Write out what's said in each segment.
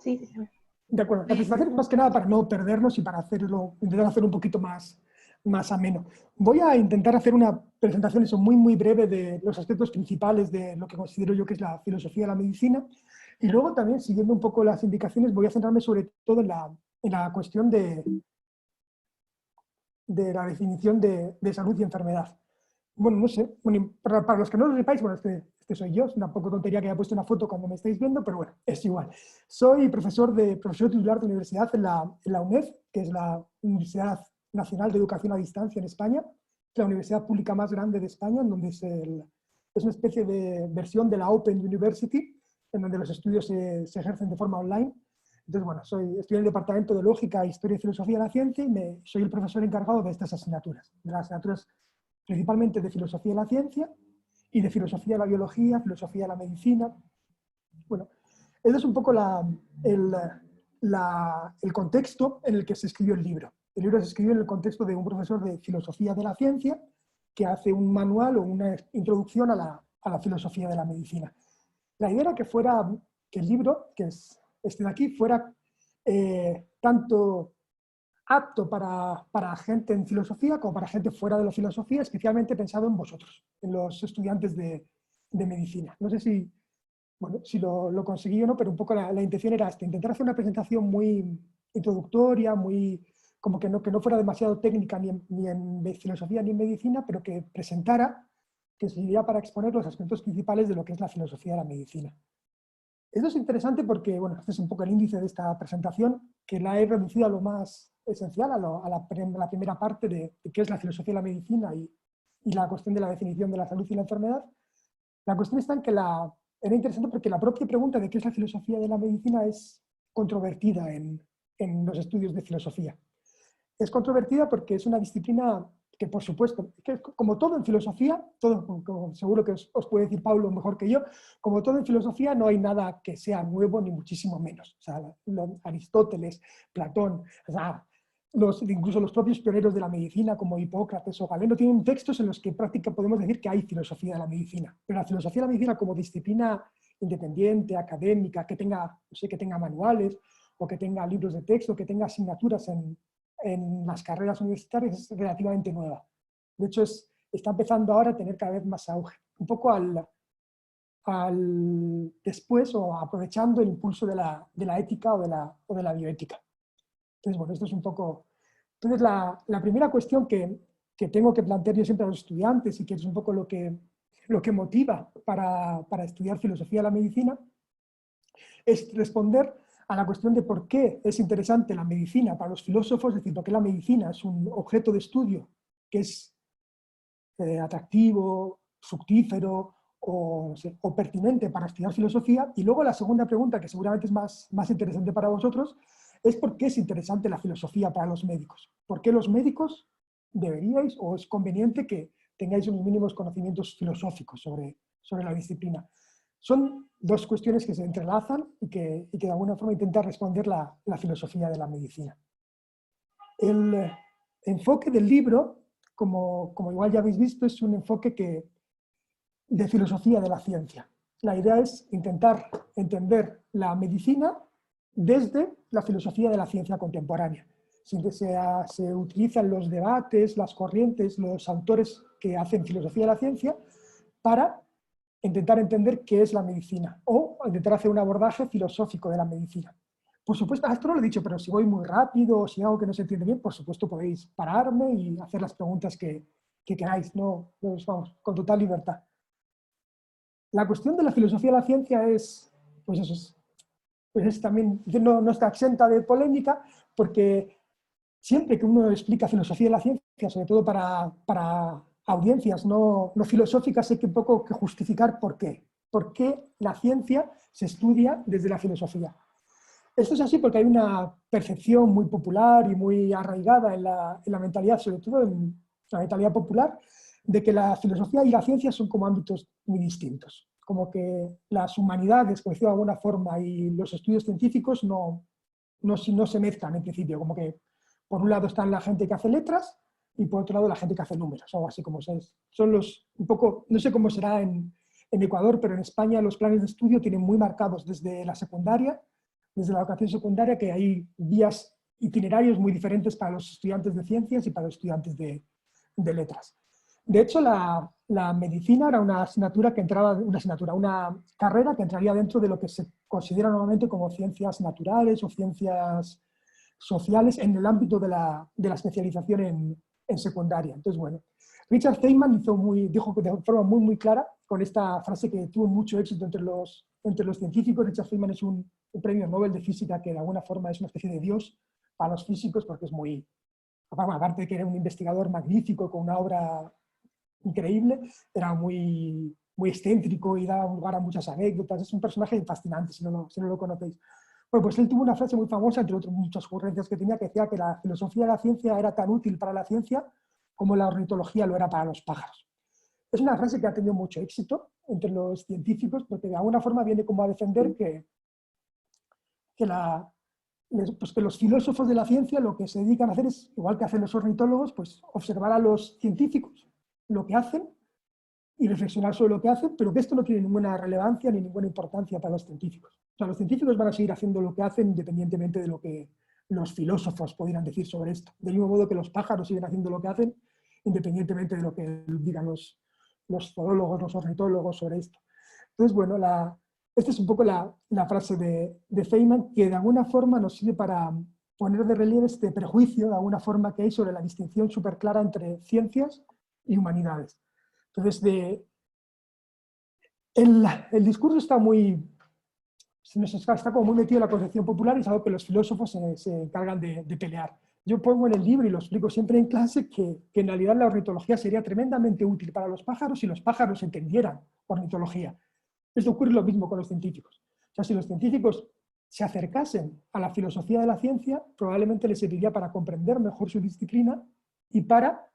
Sí, sí, sí. De acuerdo, la presentación es más que nada para no perdernos y para intentar hacer un poquito más ameno. Voy a intentar hacer una presentación eso, muy breve de los aspectos principales de lo que considero yo que es la filosofía de la medicina, y luego también, siguiendo un poco las indicaciones, voy a centrarme sobre todo en la cuestión de la definición de salud y enfermedad. Bueno, no sé, bueno, para los que no lo sepáis, bueno, este soy yo, es una poco tontería que haya puesto una foto cuando me estáis viendo, pero bueno, es igual. Soy profesor titular de universidad en la UNED, que es la Universidad Nacional de Educación a Distancia en España, la universidad pública más grande de España, en donde es una especie de versión de la Open University, en donde los estudios se ejercen de forma online. Entonces, bueno, estoy en el Departamento de Lógica, Historia y Filosofía de la Ciencia y soy el profesor encargado de estas asignaturas, de las asignaturas principalmente de filosofía de la ciencia y de filosofía de la biología, filosofía de la medicina. Bueno, ese es un poco el contexto en el que se escribió el libro. El libro se escribió en el contexto de un profesor de filosofía de la ciencia que hace un manual o una introducción a la filosofía de la medicina. La idea era que el libro, que es este de aquí, fuera tanto apto para gente en filosofía como para gente fuera de la filosofía, especialmente pensado en vosotros, en los estudiantes de medicina. No sé si lo conseguí o no, pero un poco la intención era intentar hacer una presentación muy introductoria, como que no fuera demasiado técnica ni en filosofía ni en medicina, pero que presentara, que serviría para exponer los aspectos principales de lo que es la filosofía de la medicina. Esto es interesante porque, bueno, este es un poco el índice de esta presentación, que la he reducido a lo más esencial, a la primera parte de qué es la filosofía de la medicina y la cuestión de la definición de la salud y la enfermedad. La cuestión está en que era interesante porque la propia pregunta de qué es la filosofía de la medicina es controvertida en los estudios de filosofía. Es controvertida porque es una disciplina que, por supuesto, que como todo en filosofía, todo, como seguro que os puede decir Pablo mejor que yo, como todo en filosofía no hay nada que sea nuevo ni muchísimo menos. O sea, Aristóteles, Platón, o sea, incluso los propios pioneros de la medicina como Hipócrates o Galeno tienen textos en los que prácticamente podemos decir que hay filosofía de la medicina. Pero la filosofía de la medicina como disciplina independiente, académica, que tenga, no sé, que tenga manuales o que tenga libros de texto, que tenga asignaturas en las carreras universitarias es relativamente nueva. De hecho, está empezando ahora a tener cada vez más auge. Un poco después o aprovechando el impulso de la ética o de la bioética. Entonces, bueno, esto es un poco... Entonces, la primera cuestión que tengo que plantear yo siempre a los estudiantes y que es un poco lo que motiva para estudiar filosofía de la medicina es responder a la cuestión de por qué es interesante la medicina para los filósofos, es decir, por qué la medicina es un objeto de estudio que es atractivo, fructífero o pertinente para estudiar filosofía. Y luego la segunda pregunta, que seguramente es más interesante para vosotros, es por qué es interesante la filosofía para los médicos. ¿Por qué los médicos deberíais o es conveniente que tengáis unos mínimos conocimientos filosóficos sobre la disciplina? Son dos cuestiones que se entrelazan y que de alguna forma intentan responder la filosofía de la medicina. El enfoque del libro, como igual ya habéis visto, es un enfoque de filosofía de la ciencia. La idea es intentar entender la medicina desde la filosofía de la ciencia contemporánea. Se utilizan los debates, las corrientes, los autores que hacen filosofía de la ciencia para intentar entender qué es la medicina o intentar hacer un abordaje filosófico de la medicina. Por supuesto, esto no lo he dicho, pero si voy muy rápido o si algo que no se entiende bien, por supuesto podéis pararme y hacer las preguntas que queráis, no, vamos, con total libertad. La cuestión de la filosofía de la ciencia es, pues eso es también, no está exenta de polémica, porque siempre que uno explica filosofía de la ciencia, sobre todo para audiencias no filosóficas, hay que un poco que justificar por qué. ¿Por qué la ciencia se estudia desde la filosofía? Esto es así porque hay una percepción muy popular y muy arraigada en la mentalidad, sobre todo en la mentalidad popular, de que la filosofía y la ciencia son como ámbitos muy distintos. Como que las humanidades, por decirlo de alguna forma, y los estudios científicos no se mezclan en principio. Como que por un lado están la gente que hace letras y por otro lado la gente que hace números, o así como son un poco, no sé cómo será en Ecuador, pero en España los planes de estudio tienen muy marcados desde la secundaria desde la educación secundaria, que hay vías, itinerarios muy diferentes para los estudiantes de ciencias y para los estudiantes de letras. De hecho, la medicina era una asignatura que entraba, una carrera que entraría dentro de lo que se considera normalmente como ciencias naturales o ciencias sociales en el ámbito de la especialización en secundaria. Entonces, bueno, Richard Feynman dijo de forma muy clara, con esta frase que tuvo mucho éxito entre los científicos. Richard Feynman es un premio Nobel de física que de alguna forma es una especie de dios para los físicos, porque es muy, aparte de que era un investigador magnífico con una obra increíble, era muy excéntrico y daba lugar a muchas anécdotas. Es un personaje fascinante si no lo conocéis. Bueno, pues él tuvo una frase muy famosa, entre otras muchas ocurrencias que tenía, que decía que la filosofía de la ciencia era tan útil para la ciencia como la ornitología lo era para los pájaros. Es una frase que ha tenido mucho éxito entre los científicos, porque de alguna forma viene como a defender que los filósofos de la ciencia lo que se dedican a hacer es, igual que hacen los ornitólogos, pues observar a los científicos lo que hacen y reflexionar sobre lo que hacen, pero que esto no tiene ninguna relevancia ni ninguna importancia para los científicos. O sea, los científicos van a seguir haciendo lo que hacen independientemente de lo que los filósofos pudieran decir sobre esto. Del mismo modo que los pájaros siguen haciendo lo que hacen, independientemente de lo que digan los zoólogos, los ornitólogos sobre esto. Entonces, bueno, esta es un poco la frase de Feynman, que de alguna forma nos sirve para poner de relieve este prejuicio, de alguna forma, que hay sobre la distinción súper clara entre ciencias y humanidades. Entonces, el discurso está está como muy metido en la concepción popular y es algo que los filósofos se encargan de pelear. Yo pongo en el libro y lo explico siempre en clase que en realidad la ornitología sería tremendamente útil para los pájaros si los pájaros entendieran ornitología. Esto ocurre lo mismo con los científicos. O sea, si los científicos se acercasen a la filosofía de la ciencia, probablemente les serviría para comprender mejor su disciplina y para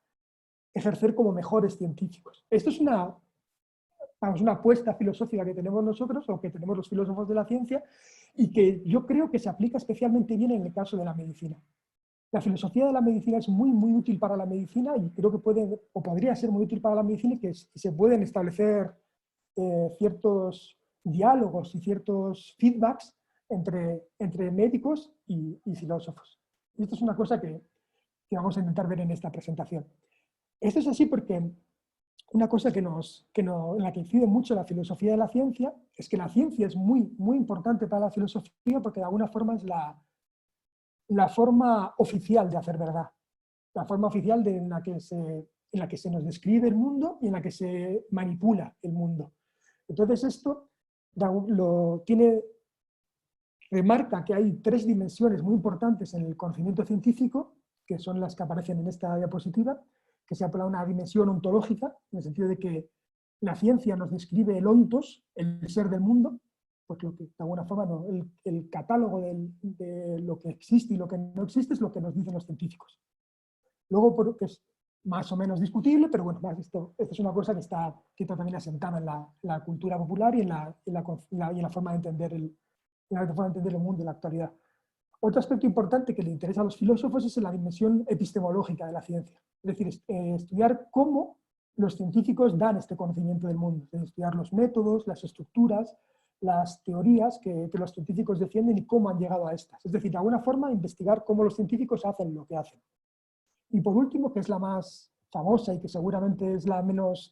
ejercer como mejores científicos. Esto es una apuesta filosófica que tenemos nosotros, o que tenemos los filósofos de la ciencia, y que yo creo que se aplica especialmente bien en el caso de la medicina. La filosofía de la medicina es muy útil para la medicina, y creo que podría ser muy útil para la medicina, y que se pueden establecer ciertos diálogos y ciertos feedbacks entre médicos y filósofos. Y esto es una cosa que vamos a intentar ver en esta presentación. Esto es así porque una cosa en la que incide mucho la filosofía de la ciencia es que la ciencia es muy importante para la filosofía, porque de alguna forma es la forma oficial de hacer verdad, la forma oficial en la que se nos describe el mundo y en la que se manipula el mundo. Entonces esto remarca que hay tres dimensiones muy importantes en el conocimiento científico, que son las que aparecen en esta diapositiva, que se habla de una dimensión ontológica, en el sentido de que la ciencia nos describe el ontos, el ser del mundo, pues lo que de alguna forma el catálogo de lo que existe y lo que no existe es lo que nos dicen los científicos. Luego, que es más o menos discutible, pero bueno, esto es una cosa que está también asentada en la cultura popular y en la forma de entender el mundo en la actualidad. Otro aspecto importante que le interesa a los filósofos es la dimensión epistemológica de la ciencia. Es decir, estudiar cómo los científicos dan este conocimiento del mundo, estudiar los métodos, las estructuras, las teorías que los científicos defienden y cómo han llegado a estas. Es decir, de alguna forma investigar cómo los científicos hacen lo que hacen. Y por último, que es la más famosa y que seguramente es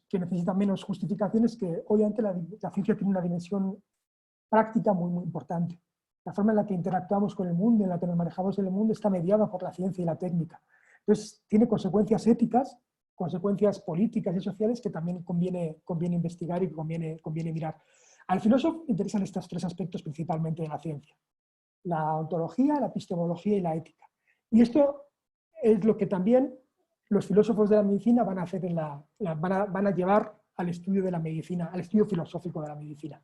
que necesita menos justificaciones, que obviamente la ciencia tiene una dimensión práctica muy importante. La forma en la que interactuamos con el mundo, en la que nos manejamos en el mundo, está mediada por la ciencia y la técnica. Entonces, tiene consecuencias éticas, consecuencias políticas y sociales que también conviene investigar y conviene mirar. Al filósofo interesan estos tres aspectos principalmente de la ciencia: la ontología, la epistemología y la ética. Y esto es lo que también los filósofos de la medicina van a hacer van a llevar al estudio de la medicina, al estudio filosófico de la medicina.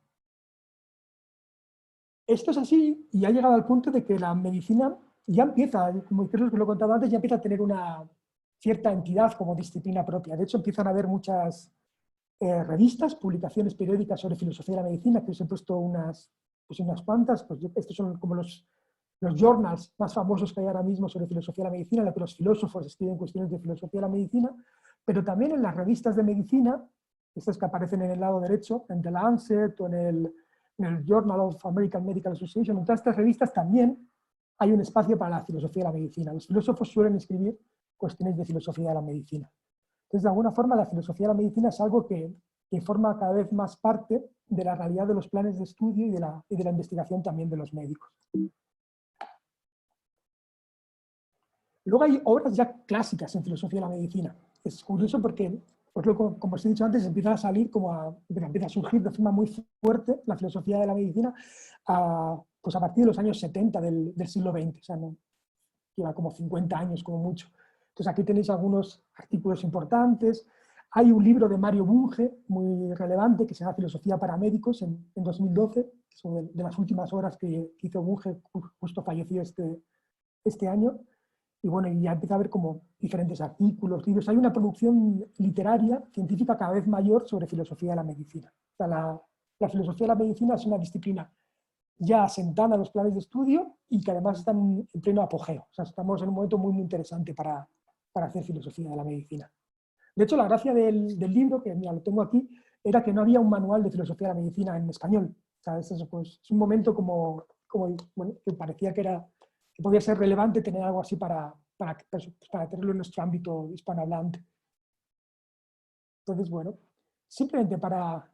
Esto es así y ha llegado al punto de que la medicina ya empieza, como creo que lo he contado antes, ya empieza a tener una cierta entidad como disciplina propia. De hecho, empiezan a haber muchas revistas, publicaciones periódicas sobre filosofía de la medicina, que os he puesto unas cuantas. Pues estos son como los journals más famosos que hay ahora mismo sobre filosofía de la medicina, en los que los filósofos escriben cuestiones de filosofía de la medicina, pero también en las revistas de medicina, estas que aparecen en el lado derecho, en The Lancet o en el en el Journal of American Medical Association, en todas estas revistas también hay un espacio para la filosofía de la medicina. Los filósofos suelen escribir cuestiones de filosofía de la medicina. Entonces, de alguna forma, la filosofía de la medicina es algo que forma cada vez más parte de la realidad de los planes de estudio y de la investigación también de los médicos. Luego hay obras ya clásicas en filosofía de la medicina. Es curioso porque, pues como os he dicho antes, empieza a salir, empieza a surgir de forma muy fuerte la filosofía de la medicina pues a partir de los años 70 del siglo XX. O sea, no, lleva como 50 años como mucho. Entonces aquí tenéis algunos artículos importantes. Hay un libro de Mario Bunge muy relevante que se llama Filosofía para médicos en 2012, que es una de las últimas obras que hizo Bunge, justo falleció este año. Y bueno, ya empieza a haber como diferentes artículos, libros. Hay una producción literaria, científica cada vez mayor sobre filosofía de la medicina. O sea, la filosofía de la medicina es una disciplina ya asentada en los planes de estudio y que además están en pleno apogeo. O sea, estamos en un momento muy, muy interesante para hacer filosofía de la medicina. De hecho, la gracia del libro, que mira, lo tengo aquí, era que no había un manual de filosofía de la medicina en español. O sea, es un momento como bueno, que parecía que podía ser relevante tener algo así para tenerlo en nuestro ámbito hispanohablante. Entonces, bueno, simplemente para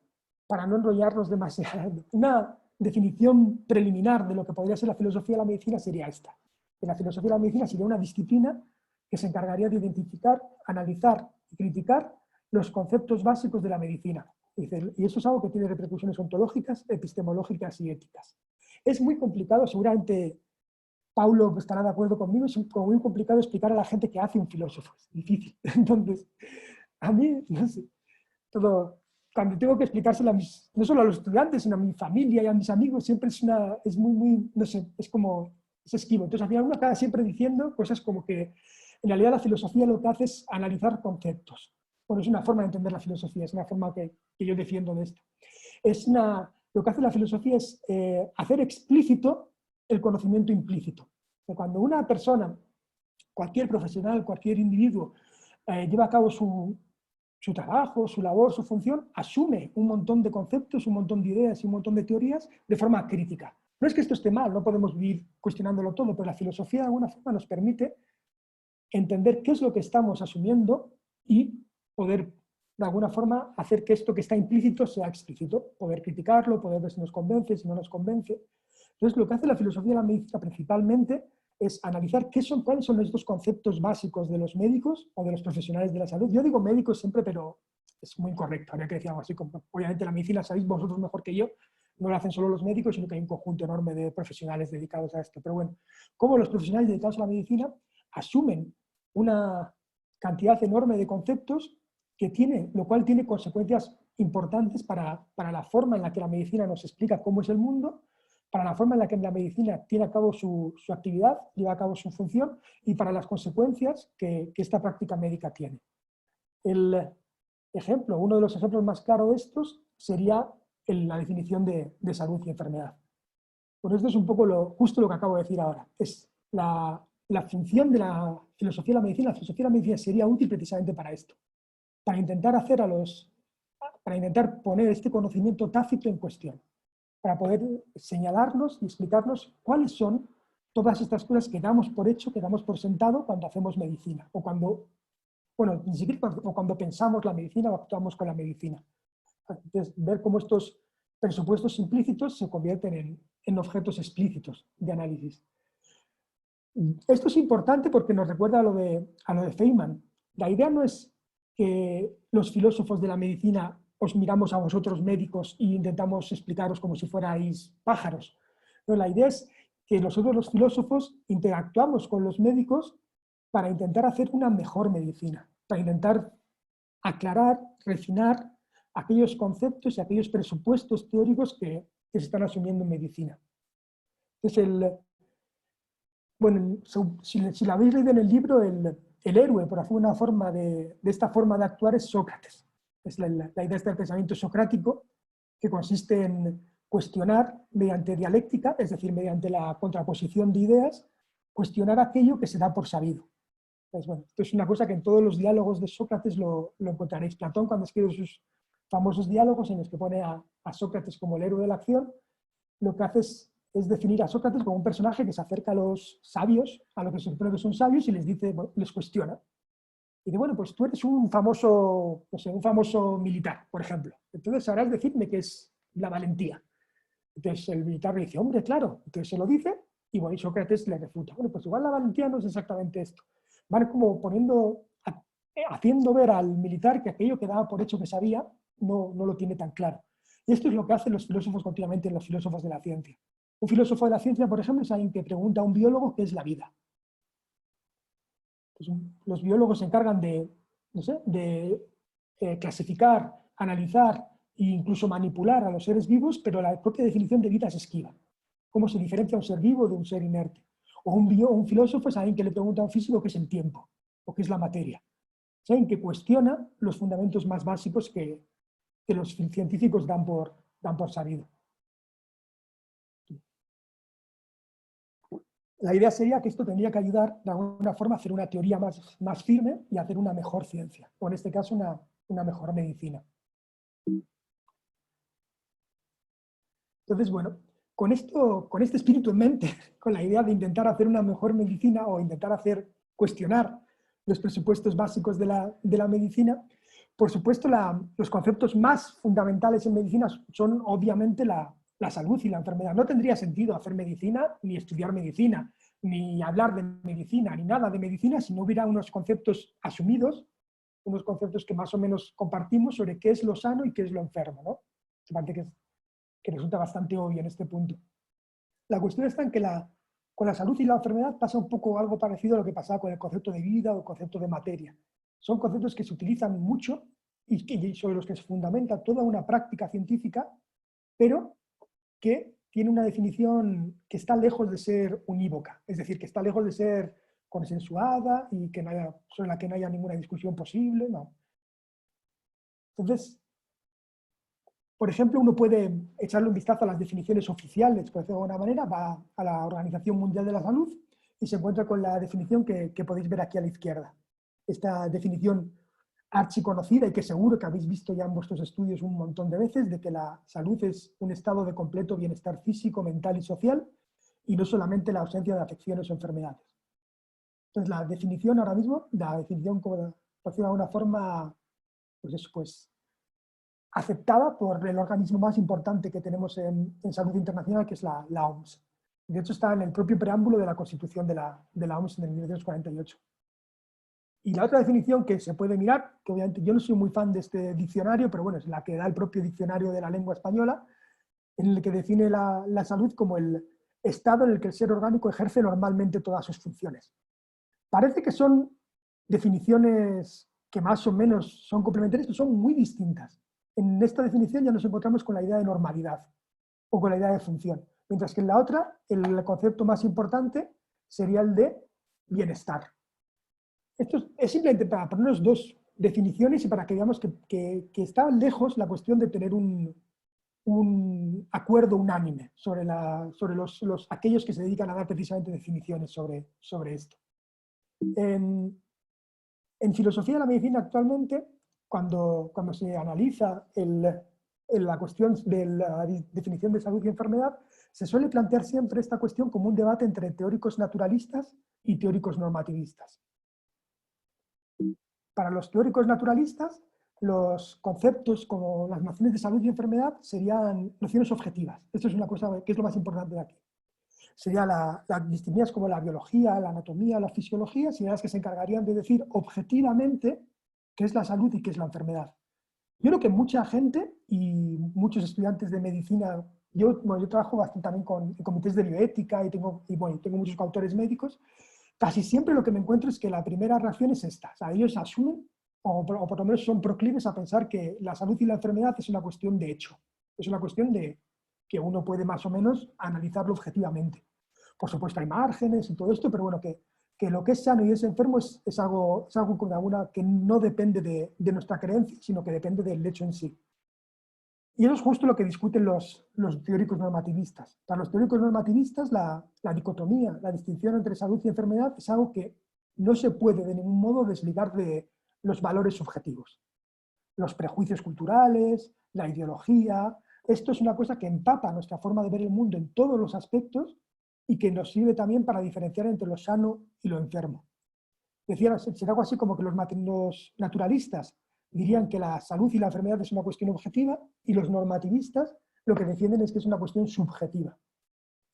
no enrollarnos demasiado, una definición preliminar de lo que podría ser la filosofía de la medicina sería esta. Que la filosofía de la medicina sería una disciplina que se encargaría de identificar, analizar y criticar los conceptos básicos de la medicina. Y eso es algo que tiene repercusiones ontológicas, epistemológicas y éticas. Es muy complicado, seguramente Paulo estará de acuerdo conmigo, es como muy complicado explicar a la gente qué hace un filósofo. Es difícil. Entonces, a mí, no sé, cuando tengo que explicárselo no solo a los estudiantes, sino a mi familia y a mis amigos, siempre es muy, no sé, es esquivo. Entonces, al final uno acaba siempre diciendo cosas como que en realidad la filosofía lo que hace es analizar conceptos. Bueno, es una forma de entender la filosofía, es una forma que yo defiendo de esto. Lo que hace la filosofía es hacer explícito el conocimiento implícito. Cuando una persona, cualquier profesional, cualquier individuo, lleva a cabo su trabajo, su labor, su función, asume un montón de conceptos, un montón de ideas y un montón de teorías de forma crítica. No es que esto esté mal, no podemos vivir cuestionándolo todo, pero la filosofía de alguna forma nos permite entender qué es lo que estamos asumiendo y poder de alguna forma hacer que esto que está implícito sea explícito, poder criticarlo, poder ver si nos convence, si no nos convence. Entonces, lo que hace la filosofía de la medicina principalmente es analizar cuáles son estos conceptos básicos de los médicos o de los profesionales de la salud. Yo digo médicos siempre, pero es muy incorrecto. Habría que decir algo así como, obviamente la medicina, sabéis vosotros mejor que yo, no lo hacen solo los médicos, sino que hay un conjunto enorme de profesionales dedicados a esto. Pero bueno, cómo los profesionales dedicados a la medicina asumen una cantidad enorme de conceptos lo cual tiene consecuencias importantes para la forma en la que la medicina nos explica cómo es el mundo, para la forma en la que la medicina tiene a cabo su actividad, lleva a cabo su función y para las consecuencias que esta práctica médica tiene. Uno de los ejemplos más claros de estos sería la definición de salud y enfermedad. Pues esto es un poco justo lo que acabo de decir ahora. Es la función de la filosofía de la medicina. La filosofía de la medicina sería útil precisamente para esto, para intentar poner este conocimiento tácito en cuestión, para poder señalarnos y explicarnos cuáles son todas estas cosas que damos por hecho, que damos por sentado cuando hacemos medicina, o cuando pensamos la medicina o actuamos con la medicina. Entonces, ver cómo estos presupuestos implícitos se convierten en objetos explícitos de análisis. Esto es importante porque nos recuerda a lo de Feynman. La idea no es que los filósofos de la medicina os miramos a vosotros médicos e intentamos explicaros como si fuerais pájaros. No, la idea es que nosotros los filósofos interactuamos con los médicos para intentar hacer una mejor medicina, para intentar aclarar, refinar aquellos conceptos y aquellos presupuestos teóricos que se están asumiendo en medicina. Entonces, si lo habéis leído en el libro, el héroe, por alguna forma, de esta forma de actuar es Sócrates. Es la idea del pensamiento socrático, que consiste en cuestionar mediante dialéctica, es decir, mediante la contraposición de ideas, cuestionar aquello que se da por sabido. Pues bueno, esto es una cosa que en todos los diálogos de Sócrates lo encontraréis. Platón, cuando escribe sus famosos diálogos en los que pone a Sócrates como el héroe de la acción, lo que hace es definir a Sócrates como un personaje que se acerca a los sabios, a lo que se supone que son sabios, y les dice, bueno, les cuestiona. Y dice, bueno, pues tú eres un famoso, no sé, un famoso militar, por ejemplo. Entonces sabrás decirme qué es la valentía. Entonces el militar le dice, hombre, claro. Entonces se lo dice y bueno, y Sócrates le refuta. Bueno, pues igual la valentía no es exactamente esto. Van como haciendo ver al militar que aquello que daba por hecho que sabía no lo tiene tan claro. Y esto es lo que hacen los filósofos continuamente, los filósofos de la ciencia. Un filósofo de la ciencia, por ejemplo, es alguien que pregunta a un biólogo qué es la vida. Pues los biólogos se encargan de, no sé, de clasificar, analizar e incluso manipular a los seres vivos, pero la propia definición de vida es esquiva. ¿Cómo se diferencia un ser vivo de un ser inerte? O un filósofo es alguien que le pregunta a un físico qué es el tiempo o qué es la materia. Es alguien que cuestiona los fundamentos más básicos que los científicos dan por sabido. La idea sería que esto tendría que ayudar de alguna forma a hacer una teoría más firme y a hacer una mejor ciencia, o en este caso una mejor medicina. Entonces, bueno, con este espíritu en mente, con la idea de intentar hacer una mejor medicina o intentar cuestionar los presupuestos básicos de la medicina, por supuesto los conceptos más fundamentales en medicina son obviamente la salud y la enfermedad. No tendría sentido hacer medicina, ni estudiar medicina, ni hablar de medicina, ni nada de medicina, si no hubiera unos conceptos asumidos, unos conceptos que más o menos compartimos sobre qué es lo sano y qué es lo enfermo, ¿no? Parece que resulta bastante obvio en este punto. La cuestión está en que con la salud y la enfermedad pasa un poco algo parecido a lo que pasaba con el concepto de vida o el concepto de materia. Son conceptos que se utilizan mucho y sobre los que se fundamenta toda una práctica científica, pero que tiene una definición que está lejos de ser unívoca, es decir, que está lejos de ser consensuada y sobre la que no haya ninguna discusión posible, no. Entonces, por ejemplo, uno puede echarle un vistazo a las definiciones oficiales, por decirlo de alguna manera, va a la Organización Mundial de la Salud y se encuentra con la definición que podéis ver aquí a la izquierda. Esta definición archiconocida y que seguro que habéis visto ya en vuestros estudios un montón de veces, de que la salud es un estado de completo bienestar físico, mental y social, y no solamente la ausencia de afecciones o enfermedades. Entonces, la definición ahora mismo, la definición, como por decirlo de alguna forma, pues eso, pues aceptada por el organismo más importante que tenemos en salud internacional, que es la OMS. De hecho, está en el propio preámbulo de la Constitución de la OMS en el 1948. Y la otra definición que se puede mirar, que obviamente yo no soy muy fan de este diccionario, pero bueno, es la que da el propio diccionario de la lengua española, en el que define la salud como el estado en el que el ser orgánico ejerce normalmente todas sus funciones. Parece que son definiciones que más o menos son complementarias, pero son muy distintas. En esta definición ya nos encontramos con la idea de normalidad o con la idea de función, mientras que en la otra el concepto más importante sería el de bienestar. Esto es simplemente para ponernos dos definiciones y para que veamos que está lejos la cuestión de tener un acuerdo unánime sobre aquellos que se dedican a dar precisamente definiciones sobre esto. En filosofía de la medicina actualmente, cuando se analiza la cuestión de la definición de salud y enfermedad, se suele plantear siempre esta cuestión como un debate entre teóricos naturalistas y teóricos normativistas. Para los teóricos naturalistas, los conceptos como las nociones de salud y enfermedad serían nociones objetivas. Esto es una cosa que es lo más importante de aquí. Serían las disciplinas como la biología, la anatomía, la fisiología, serían las que se encargarían de decir objetivamente qué es la salud y qué es la enfermedad. Yo creo que mucha gente y muchos estudiantes de medicina, yo trabajo bastante también en comités de bioética y tengo muchos coautores médicos, casi siempre lo que me encuentro es que la primera reacción es esta. O sea, ellos asumen, o por lo menos son proclives a pensar que la salud y la enfermedad es una cuestión de hecho. Es una cuestión de que uno puede más o menos analizarlo objetivamente. Por supuesto hay márgenes y todo esto, pero bueno, que lo que es sano y es enfermo es algo que no depende de nuestra creencia, sino que depende del hecho en sí. Y eso es justo lo que discuten los teóricos normativistas. Para los teóricos normativistas, la dicotomía, la distinción entre salud y enfermedad es algo que no se puede de ningún modo desligar de los valores subjetivos. Los prejuicios culturales, la ideología, Esto es una cosa que empapa nuestra forma de ver el mundo en todos los aspectos y que nos sirve también para diferenciar entre lo sano y lo enfermo. Decía, será algo así como que los naturalistas dirían que la salud y la enfermedad es una cuestión objetiva y los normativistas lo que defienden es que es una cuestión subjetiva.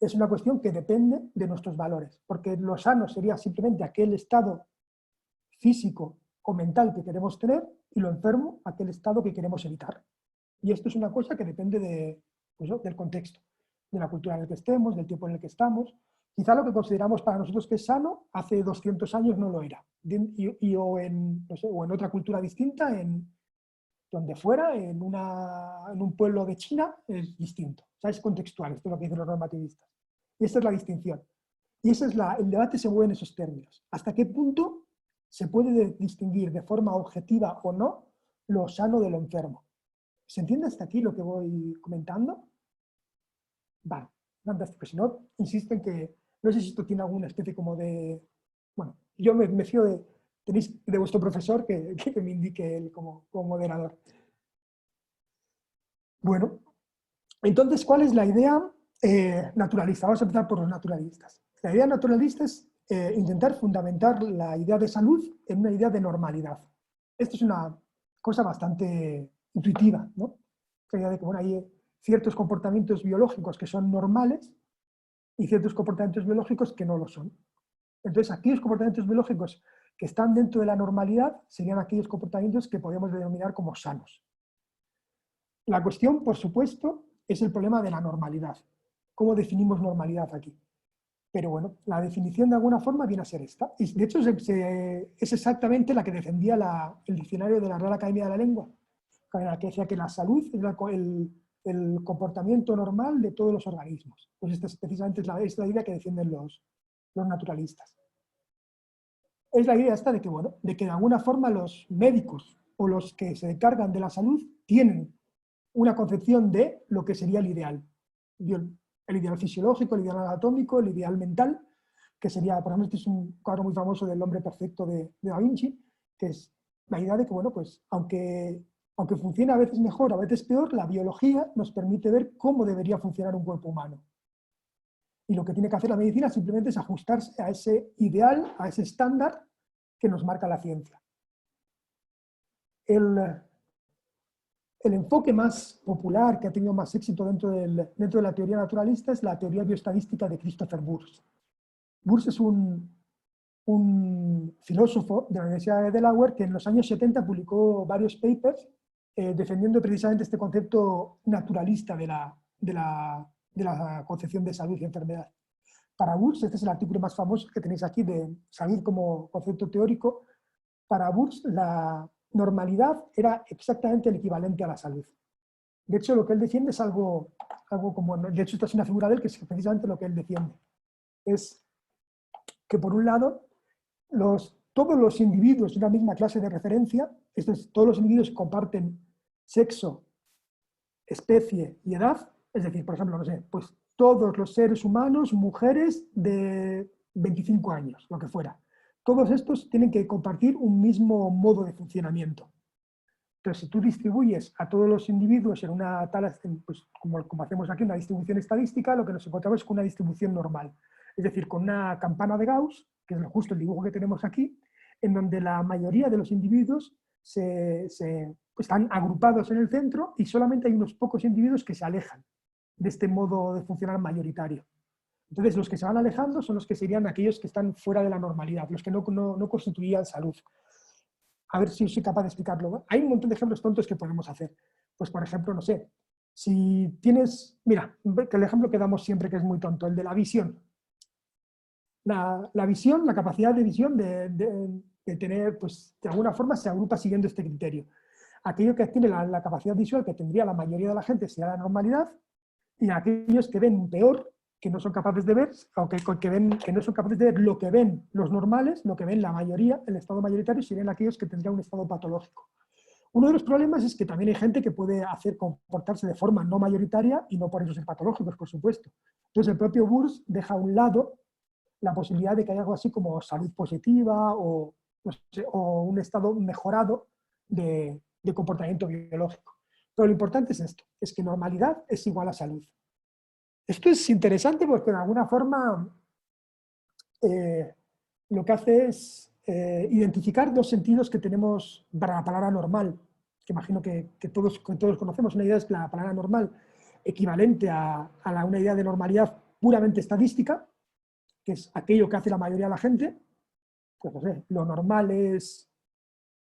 Es una cuestión que depende de nuestros valores, porque lo sano sería simplemente aquel estado físico o mental que queremos tener y lo enfermo aquel estado que queremos evitar. Y esto es una cosa que depende pues, del contexto, de la cultura en la que estemos, del tiempo en el que estamos. Quizá lo que consideramos para nosotros que es sano, hace 200 años no lo era. O en otra cultura distinta, en donde fuera, en un pueblo de China, es distinto. O sea, es contextual, esto es lo que dicen los normativistas. Y esa es la distinción. Y el debate se mueve en esos términos. ¿Hasta qué punto se puede distinguir de forma objetiva o no lo sano de lo enfermo? ¿Se entiende hasta aquí lo que voy comentando? Vale, fantástico. Si no, insisto en que, no sé si esto tiene alguna especie como de... Bueno, yo me fío de vuestro profesor que me indique él como moderador. Bueno, entonces, ¿cuál es la idea naturalista? Vamos a empezar por los naturalistas. La idea naturalista es intentar fundamentar la idea de salud en una idea de normalidad. Esto es una cosa bastante intuitiva, ¿no? La idea de que bueno, hay ciertos comportamientos biológicos que son normales y ciertos comportamientos biológicos que no lo son. Entonces, aquellos comportamientos biológicos que están dentro de la normalidad serían aquellos comportamientos que podemos denominar como sanos. La cuestión, por supuesto, es el problema de la normalidad. ¿Cómo definimos normalidad aquí? Pero bueno, la definición de alguna forma viene a ser esta. Y de hecho es exactamente la que defendía el diccionario de la Real Academia de la Lengua, que decía que la salud es el comportamiento normal de todos los organismos. Pues esta es precisamente es la idea que defienden los naturalistas. Es la idea esta de que, bueno, de que de alguna forma los médicos o los que se encargan de la salud tienen una concepción de lo que sería el ideal. El ideal fisiológico, el ideal anatómico, el ideal mental, que sería, por ejemplo, este es un cuadro muy famoso del hombre perfecto de Da Vinci, que es la idea de que, bueno, pues aunque funciona a veces mejor, a veces peor, la biología nos permite ver cómo debería funcionar un cuerpo humano. Y lo que tiene que hacer la medicina simplemente es ajustarse a ese ideal, a ese estándar que nos marca la ciencia. El enfoque más popular, que ha tenido más éxito dentro de la teoría naturalista, es la teoría bioestadística de Christopher Bursche. Bursche es un filósofo de la Universidad de Delaware que en los años 70 publicó varios papers defendiendo precisamente este concepto naturalista de la concepción de salud y enfermedad. Para Bursche, este es el artículo más famoso que tenéis aquí de salud como concepto teórico. Para Bursche, la normalidad era exactamente el equivalente a la salud. De hecho, lo que él defiende es algo como... De hecho, esta es una figura de él que es precisamente lo que él defiende. Es que, por un lado, todos los individuos de una misma clase de referencia, esto es, todos los individuos comparten sexo, especie y edad, es decir, por ejemplo, no sé, pues todos los seres humanos, mujeres de 25 años, lo que fuera. Todos estos tienen que compartir un mismo modo de funcionamiento. Entonces, si tú distribuyes a todos los individuos en una tal, pues, como hacemos aquí, una distribución estadística, lo que nos encontramos es con una distribución normal. Es decir, con una campana de Gauss, que es justo el dibujo que tenemos aquí, en donde la mayoría de los individuos están agrupados en el centro y solamente hay unos pocos individuos que se alejan de este modo de funcionar mayoritario. Entonces, los que se van alejando son los que serían aquellos que están fuera de la normalidad, los que no constituían salud. A ver si soy capaz de explicarlo. Hay un montón de ejemplos tontos que podemos hacer. Pues, por ejemplo, no sé, si tienes... Mira, que el ejemplo que damos siempre que es muy tonto, el de la visión. La visión, la capacidad de visión de tener, pues, de alguna forma se agrupa siguiendo este criterio. Aquello que tiene la capacidad visual que tendría la mayoría de la gente sería la normalidad, y aquellos que ven peor, que no son capaces de ver, o que no son capaces de ver lo que ven los normales, lo que ven la mayoría, el estado mayoritario, serían aquellos que tendrían un estado patológico. Uno de los problemas es que también hay gente que puede hacer comportarse de forma no mayoritaria y no por eso ser patológicos, por supuesto. Entonces el propio Bursche deja a un lado la posibilidad de que haya algo así como salud positiva o, no sé, o un estado mejorado de comportamiento biológico. Pero lo importante es esto, es que normalidad es igual a salud. Esto es interesante porque de alguna forma lo que hace es identificar dos sentidos que tenemos para la palabra normal, que imagino que todos conocemos. Una idea es la palabra normal equivalente a una idea de normalidad puramente estadística, que es aquello que hace la mayoría de la gente. Pues no sé, lo normal es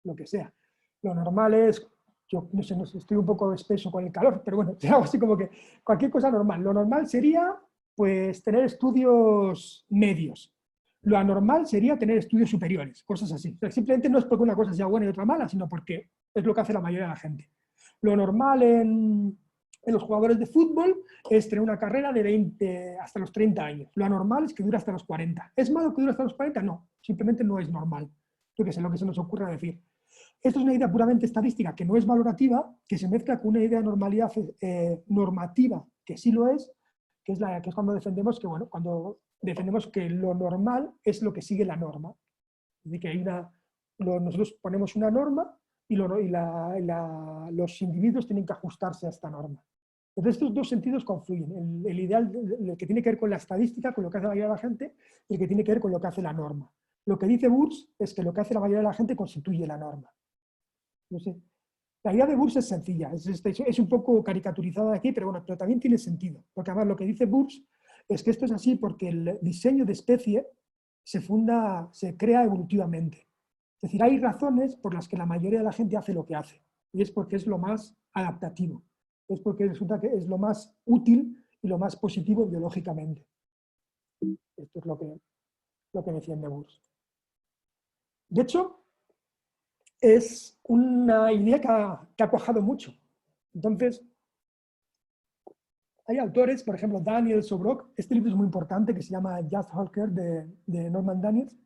lo que sea. Lo normal es, yo no sé, estoy un poco espeso con el calor, pero bueno, algo así como que cualquier cosa normal. Lo normal sería, pues, tener estudios medios. Lo anormal sería tener estudios superiores, cosas así. O sea, simplemente no es porque una cosa sea buena y otra mala, sino porque es lo que hace la mayoría de la gente. Lo normal en los jugadores de fútbol es tener una carrera de 20 hasta los 30 años. Lo anormal es que dure hasta los 40. ¿Es malo que dure hasta los 40? No, simplemente no es normal. Yo qué sé, lo que se nos ocurra decir. Esto es una idea puramente estadística que no es valorativa, que se mezcla con una idea de normalidad normativa, que sí lo es, que es cuando defendemos que, bueno, cuando defendemos que lo normal es lo que sigue la norma. Es decir, que nosotros ponemos una norma y los individuos tienen que ajustarse a esta norma. Entonces estos dos sentidos confluyen. El ideal, el que tiene que ver con la estadística, con lo que hace la mayoría de la gente, y el que tiene que ver con lo que hace la norma. Lo que dice Burs es que lo que hace la mayoría de la gente constituye la norma. No sé. La idea de Burs es sencilla, es un poco caricaturizada aquí, pero bueno, pero también tiene sentido. Porque además lo que dice Burs es que esto es así porque el diseño de especie se crea evolutivamente. Es decir, hay razones por las que la mayoría de la gente hace lo que hace. Y es porque es lo más adaptativo. Es porque resulta que es lo más útil y lo más positivo biológicamente. Esto es lo que defiende Burs. De hecho, es una idea que ha cuajado mucho. Entonces, hay autores, por ejemplo, Daniel Sobrock, este libro es muy importante, que se llama Just Healthcare, de Norman Daniels,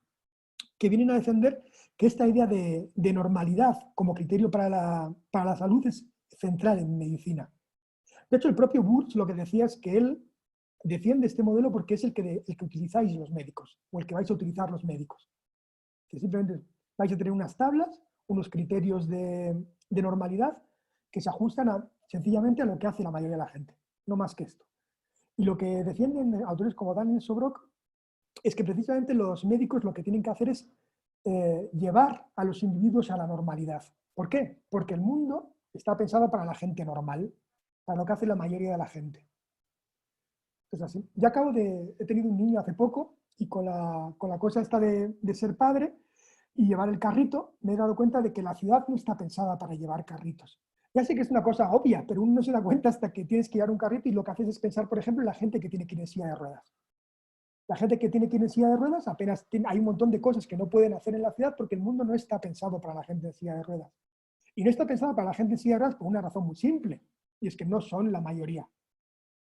que vienen a defender que esta idea de normalidad como criterio para la salud es central en medicina. De hecho, el propio Burs lo que decía es que él defiende este modelo porque es el que utilizáis los médicos, o el que vais a utilizar los médicos. Que simplemente vais a tener unas tablas, unos criterios de normalidad que se ajustan sencillamente a lo que hace la mayoría de la gente, no más que esto. Y lo que defienden autores como Daniel Sobrock es que precisamente los médicos lo que tienen que hacer es llevar a los individuos a la normalidad. ¿Por qué? Porque el mundo está pensado para la gente normal, para lo que hace la mayoría de la gente. Es así. He tenido un niño hace poco y con la cosa esta de ser padre y llevar el carrito, me he dado cuenta de que la ciudad no está pensada para llevar carritos. Ya sé que es una cosa obvia, pero uno no se da cuenta hasta que tienes que llevar un carrito y lo que haces es pensar, por ejemplo, en la gente que tiene que ir en silla de ruedas. La gente que tiene que ir en silla de ruedas, hay un montón de cosas que no pueden hacer en la ciudad porque el mundo no está pensado para la gente en silla de ruedas. Y no está pensado para la gente en silla de ruedas por una razón muy simple, y es que no son la mayoría.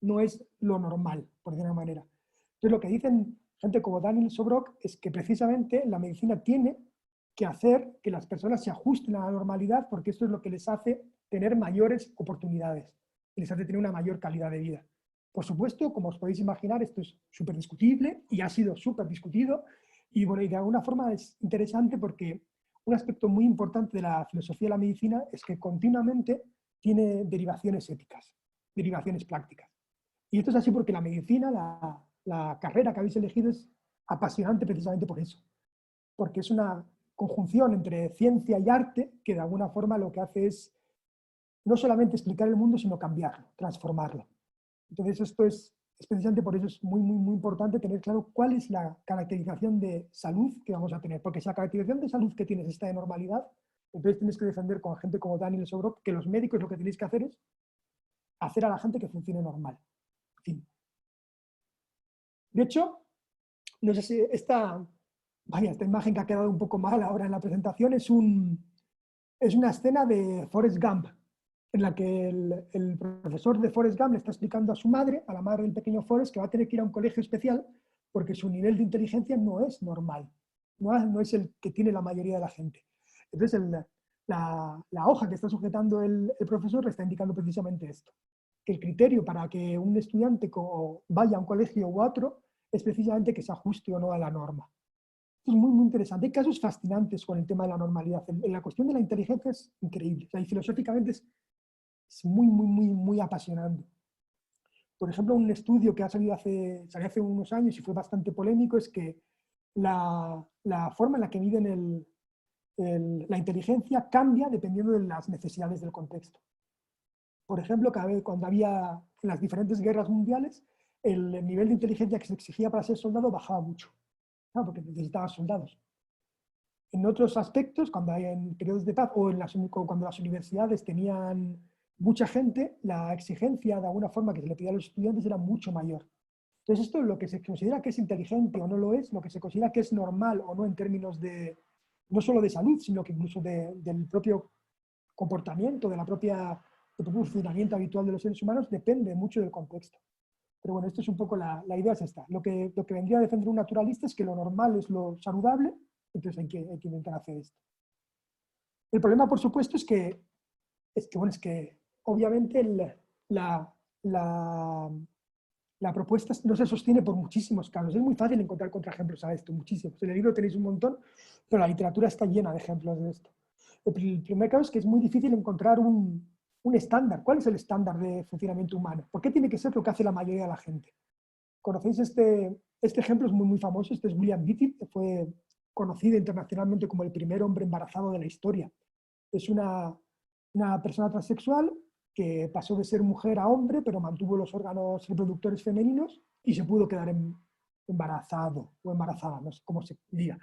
No es lo normal, por decirlo de una manera. Entonces, lo que dicen gente como Daniel Sobrock es que precisamente la medicina tiene que hacer que las personas se ajusten a la normalidad porque esto es lo que les hace tener mayores oportunidades y les hace tener una mayor calidad de vida. Por supuesto, como os podéis imaginar, esto es súper discutible y ha sido súper discutido y, bueno, y de alguna forma es interesante porque un aspecto muy importante de la filosofía de la medicina es que continuamente tiene derivaciones éticas, derivaciones prácticas. Y esto es así porque la medicina, la carrera que habéis elegido es apasionante precisamente por eso, porque es una conjunción entre ciencia y arte que de alguna forma lo que hace es no solamente explicar el mundo, sino cambiarlo, transformarlo. Entonces esto es precisamente por eso es muy, muy, muy importante tener claro cuál es la caracterización de salud que vamos a tener, porque si la caracterización de salud que tienes está de normalidad, entonces tienes que defender con gente como Daniel Sobrock que los médicos lo que tenéis que hacer es hacer a la gente que funcione normal. En fin. De hecho, no sé si esta imagen que ha quedado un poco mal ahora en la presentación es una escena de Forrest Gump, en la que el profesor de Forrest Gump le está explicando a su madre, a la madre del pequeño Forrest, que va a tener que ir a un colegio especial porque su nivel de inteligencia no es normal, no es el que tiene la mayoría de la gente. Entonces, la hoja que está sujetando el profesor le está indicando precisamente esto, que el criterio para que un estudiante vaya a un colegio u otro es precisamente que se ajuste o no a la norma. Esto es muy, muy interesante. Hay casos fascinantes con el tema de la normalidad. En la cuestión de la inteligencia es increíble. O sea, y filosóficamente es Es muy, muy, muy, muy apasionante. Por ejemplo, un estudio que salió hace unos años y fue bastante polémico es que la forma en la que miden la inteligencia cambia dependiendo de las necesidades del contexto. Por ejemplo, cuando había en las diferentes guerras mundiales, el nivel de inteligencia que se exigía para ser soldado bajaba mucho, ¿no? Porque necesitaba soldados. En otros aspectos, cuando hay en periodos de paz o cuando las universidades tenían mucha gente, la exigencia de alguna forma que se le pedía a los estudiantes era mucho mayor. Entonces esto es lo que se considera que es inteligente o no lo es, lo que se considera que es normal o no en términos de, no solo de salud, sino que incluso del propio comportamiento, del propio funcionamiento habitual de los seres humanos, depende mucho del contexto. Pero bueno, esto es un poco la idea es esta. Lo que vendría a defender un naturalista es que lo normal es lo saludable, entonces hay que intentar hacer esto. El problema, por supuesto, es que obviamente la propuesta no se sostiene por muchísimos casos. Es muy fácil encontrar contraejemplos a esto, muchísimos. En el libro tenéis un montón, pero la literatura está llena de ejemplos de esto. El primer caso es que es muy difícil encontrar un estándar. ¿Cuál es el estándar de funcionamiento humano? ¿Por qué tiene que ser lo que hace la mayoría de la gente? ¿Conocéis este ejemplo? Es muy, muy famoso. Este es William Beatty, que fue conocido internacionalmente como el primer hombre embarazado de la historia. Es una persona transexual que pasó de ser mujer a hombre, pero mantuvo los órganos reproductores femeninos y se pudo quedar embarazado o embarazada, no sé cómo se diga.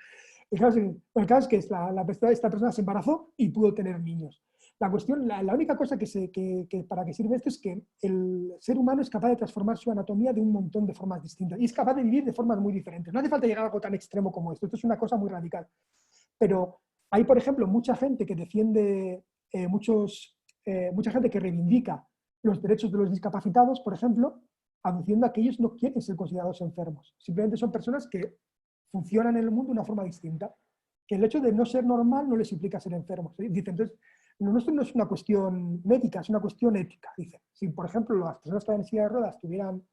El caso es que esta persona se embarazó y pudo tener niños. La única cosa para que sirve esto es que el ser humano es capaz de transformar su anatomía de un montón de formas distintas y es capaz de vivir de formas muy diferentes. No hace falta llegar a algo tan extremo como esto. Esto es una cosa muy radical. Pero hay, por ejemplo, mucha gente que defiende, mucha gente que reivindica los derechos de los discapacitados, por ejemplo, aduciendo a que ellos no quieren ser considerados enfermos. Simplemente son personas que funcionan en el mundo de una forma distinta. Que el hecho de no ser normal no les implica ser enfermos. Dicen, entonces, lo nuestro no es una cuestión médica, es una cuestión ética. Dice, si, por ejemplo, las personas que van en silla de ruedas tuvieran,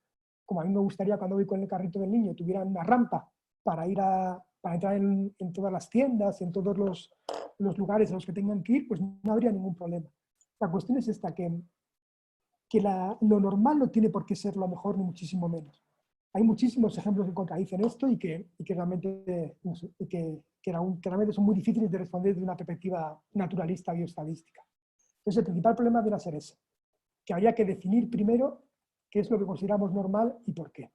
como a mí me gustaría cuando voy con el carrito del niño, tuvieran una rampa para entrar en todas las tiendas, en todos los lugares a los que tengan que ir, pues no habría ningún problema. La cuestión es esta, que lo normal no tiene por qué ser lo mejor, ni muchísimo menos. Hay muchísimos ejemplos que contradicen esto y que realmente, no sé, que realmente son muy difíciles de responder desde una perspectiva naturalista bioestadística. Entonces, el principal problema viene a ser ese, que habría que definir primero qué es lo que consideramos normal y por qué.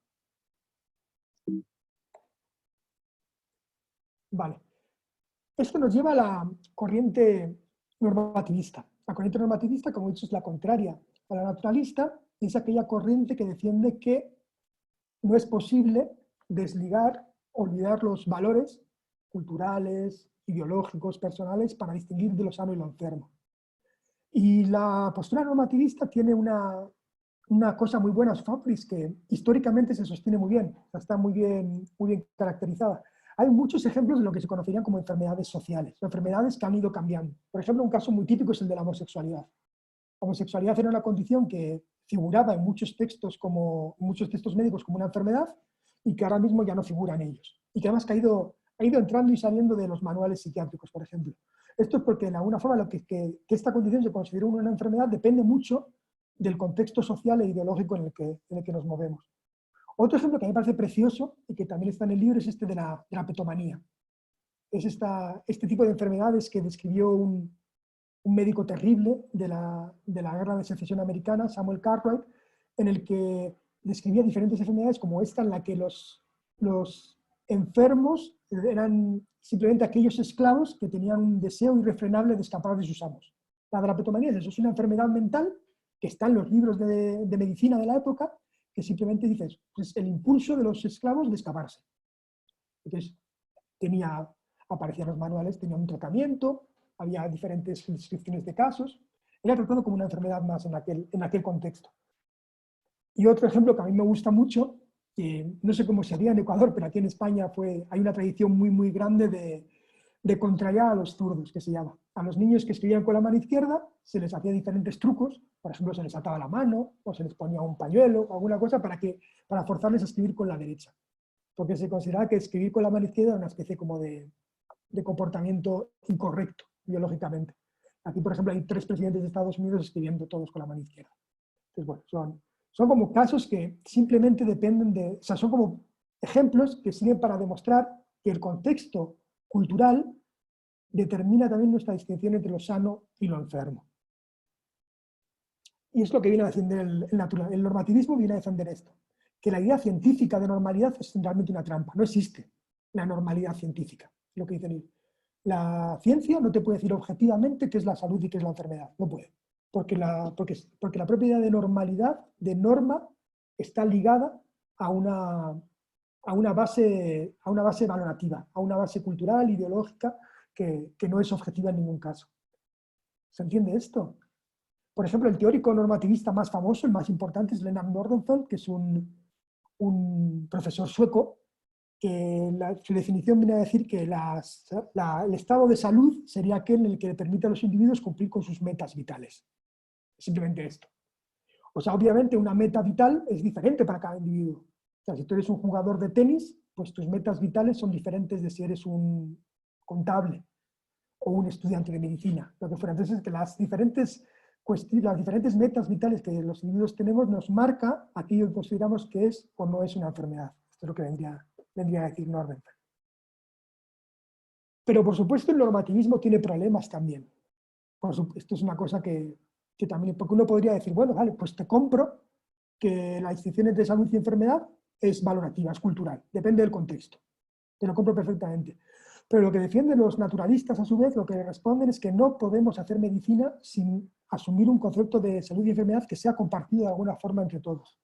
Vale. Esto nos lleva a la corriente normativista. La corriente normativista, como he dicho, es la contraria a la naturalista, y es aquella corriente que defiende que no es posible desligar, olvidar los valores culturales, ideológicos, personales, para distinguir de lo sano y lo enfermo. Y la postura normativista tiene una cosa muy buena, su favor, es que históricamente se sostiene muy bien, está muy bien caracterizada. Hay muchos ejemplos de lo que se conocerían como enfermedades sociales, enfermedades que han ido cambiando. Por ejemplo, un caso muy típico es el de la homosexualidad. La homosexualidad era una condición que figuraba en muchos textos médicos como una enfermedad y que ahora mismo ya no figura en ellos. Y que además ha ido entrando y saliendo de los manuales psiquiátricos, por ejemplo. Esto es porque, de alguna forma, que esta condición se considera una enfermedad depende mucho del contexto social e ideológico en el que nos movemos. Otro ejemplo que a mí me parece precioso y que también está en el libro es este de la petomanía. Es este tipo de enfermedades que describió un médico terrible de la Guerra de Secesión Americana, Samuel Cartwright, en el que describía diferentes enfermedades como esta, en la que los enfermos eran simplemente aquellos esclavos que tenían un deseo irrefrenable de escapar de sus amos. La drapetomanía es eso, es una enfermedad mental que está en los libros de medicina de la época, que simplemente dices, es el impulso de los esclavos de escaparse. Entonces, aparecían los manuales, tenía un tratamiento, había diferentes descripciones de casos, era tratado como una enfermedad más en aquel contexto. Y otro ejemplo que a mí me gusta mucho, que no sé cómo sería en Ecuador, pero aquí en España hay una tradición muy, muy grande de contrariar a los zurdos, que se llama. A los niños que escribían con la mano izquierda se les hacía diferentes trucos, por ejemplo, se les ataba la mano, o se les ponía un pañuelo, o alguna cosa para forzarles a escribir con la derecha. Porque se consideraba que escribir con la mano izquierda era una especie como de comportamiento incorrecto, biológicamente. Aquí, por ejemplo, hay 3 presidentes de Estados Unidos escribiendo todos con la mano izquierda. Entonces, bueno, son como casos que simplemente dependen de, o sea, son como ejemplos que sirven para demostrar que el contexto cultural determina también nuestra distinción entre lo sano y lo enfermo. Y es lo que viene a defender el normativismo, viene a defender esto, que la idea científica de normalidad es realmente una trampa, no existe la normalidad científica, es lo que dicen. La ciencia no te puede decir objetivamente qué es la salud y qué es la enfermedad, no puede, porque la propia idea de normalidad, de norma, está ligada a una base valorativa, a una base cultural, ideológica, que no es objetiva en ningún caso. ¿Se entiende esto? Por ejemplo, el teórico normativista más famoso, el más importante, es Lennart Nordenfelt, que es un profesor sueco, que su definición viene a decir que el estado de salud sería aquel en el que le permite a los individuos cumplir con sus metas vitales. Simplemente esto. O sea, obviamente una meta vital es diferente para cada individuo. O sea, si tú eres un jugador de tenis, pues tus metas vitales son diferentes de si eres un contable o un estudiante de medicina, lo que fuera. Entonces, que las diferentes metas vitales que los individuos tenemos nos marca aquello que consideramos que es o no es una enfermedad. Esto es lo que vendría a decir Nordenfelt. Pero, por supuesto, el normativismo tiene problemas también. Esto es una cosa que también, porque uno podría decir, bueno, vale, pues te compro que la distinción entre salud y enfermedad es valorativa, es cultural, depende del contexto. Te lo compro perfectamente. Pero lo que defienden los naturalistas, a su vez, lo que responden es que no podemos hacer medicina sin asumir un concepto de salud y enfermedad que sea compartido de alguna forma entre todos.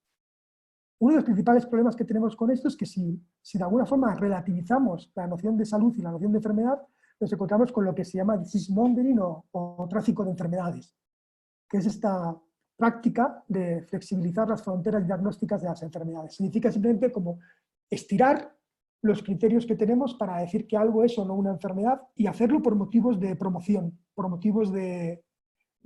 Uno de los principales problemas que tenemos con esto es que si de alguna forma relativizamos la noción de salud y la noción de enfermedad, nos encontramos con lo que se llama disease mongering o tráfico de enfermedades, que es esta práctica de flexibilizar las fronteras diagnósticas de las enfermedades. Significa simplemente como estirar los criterios que tenemos para decir que algo es o no una enfermedad y hacerlo por motivos de promoción, por motivos